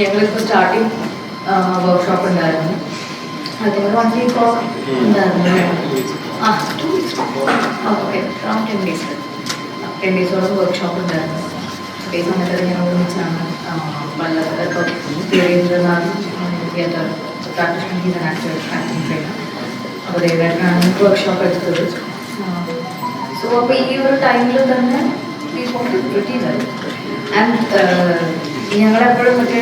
ഞങ്ങളിപ്പോൾ starting workshop ഉണ്ടായിരുന്നു. അതിന് 1 week ഉണ്ടായിരുന്നു. ആ 2 weeks okay, around 10 days 10 days workshop ഉണ്ടായിരുന്നു. അതേ സമയത്ത് ഞാൻ ഒരുമിച്ചാണ് പലതരം തിയേറ്ററിനാണ് പ്രാക്ടീഷൻ ആക്ടിങ് ട്രെയിനർ. അപ്പോൾ ദേവേട്ടനാണ് വർക്ക്ഷോപ്പ് എടുത്തത്. സോ അപ്പോൾ ഈ ഒരു ടൈമിൽ തന്നെ ആൻഡ് ഞങ്ങളെപ്പോഴും മറ്റേ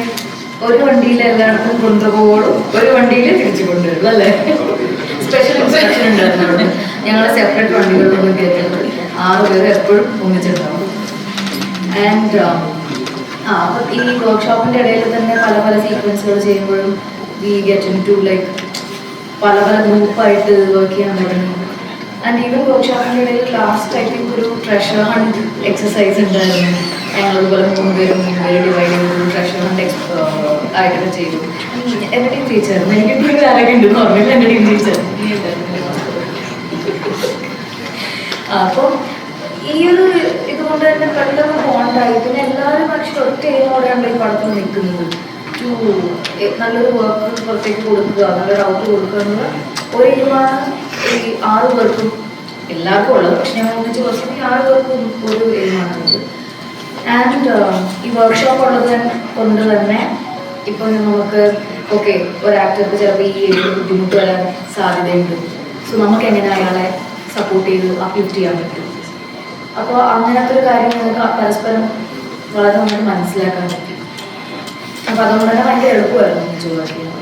ഒരു വണ്ടിയിൽ എല്ലായിടത്തും കൊണ്ടുപോകും, ഒരു വണ്ടിയിൽ തിരിച്ചു കൊണ്ടുവരും അല്ലേ. സ്പെഷ്യൽ ഇൻസ്ട്രക്ഷൻ ഉണ്ടായിരുന്നു. ഞങ്ങളെ സെപ്പറേറ്റ് വണ്ടികളിലൊന്നും കയറ്റുന്നത് 6 പേര് എപ്പോഴും ഒന്നിച്ചിട്ടുണ്ടാവും. ആൻഡ് അപ്പം ഈ വർക്ക്ഷോപ്പിൻ്റെ ഇടയിൽ തന്നെ പല പല സീക്വൻസുകൾ ചെയ്യുമ്പോഴും we get into like പല പല ഗ്രൂപ്പായിട്ട് വർക്ക് ചെയ്യാൻ തുടങ്ങി. ആൻഡ് ഈവൻ വർക്ക്ഷോപ്പിൻ്റെ ഇടയിൽ ലാസ്റ്റ് ഐ തിങ്ക് ഒരു ട്രഷർ ഹണ്ട് എക്സസൈസ് ഉണ്ടായിരുന്നു. ഞങ്ങളിതുപോലെ 3 പേരും ഡിവൈഡ് ചെയ്തു ട്രഷർ ഹണ്ട് ആയിട്ടൊക്കെ ചെയ്തു. എൻ്റെ ടീം ജയിച്ചായിരുന്നു. എനിക്ക് ടീമിൽ ആരൊക്കെ ഉണ്ടെന്ന് പറഞ്ഞില്ല, എൻ്റെ ടീം ജയിച്ചായിരുന്നു. അപ്പം ഈ ഒരു ഇതുകൊണ്ട് തന്നെ പെട്ടെന്ന് ബോണ്ടായി. പിന്നെ എല്ലാവരും പക്ഷേ ഒറ്റ എയിമോടെയാണ് ഈ പടത്തിൽ നിൽക്കുന്നത്. നല്ലൊരു വർക്ക് പുറത്തേക്ക് കൊടുക്കുക, നല്ലൊരു ഔട്ട് കൊടുക്കുക എന്നുള്ള ഒരു എയിമാണ് ഈ 6 പേർക്കും എല്ലാവർക്കും ഉള്ളത്. പക്ഷെ ഞങ്ങൾ ഒന്നിച്ച് കുറച്ച് 6 പേർക്കും ഒരു എയിമാണുള്ളത്. ആൻഡ് ഈ വർക്ക്ഷോപ്പ് ഉള്ളത് കൊണ്ട് തന്നെ ഇപ്പം നമുക്ക് ഓക്കെ ഒരു ആക്ടർക്ക് ചിലപ്പോൾ ഈ ഒരു ബുദ്ധിമുട്ട് വരാൻ സാധ്യതയുണ്ട്. സോ നമുക്ക് എങ്ങനെ അയാളെ സപ്പോർട്ട് ചെയ്ത് അപ്ലിഫ്റ്റ് ചെയ്യാൻ പറ്റും. അപ്പോൾ അങ്ങനത്തെ ഒരു കാര്യം നമുക്ക് പരസ്പരം വളരെ നന്നായിട്ട് മനസ്സിലാക്കാൻ പറ്റും. അപ്പോൾ അതുകൊണ്ട് തന്നെ ഭയങ്കര എളുപ്പമായിരുന്നു ഒന്നിച്ച് വർക്ക് ചെയ്യാൻ.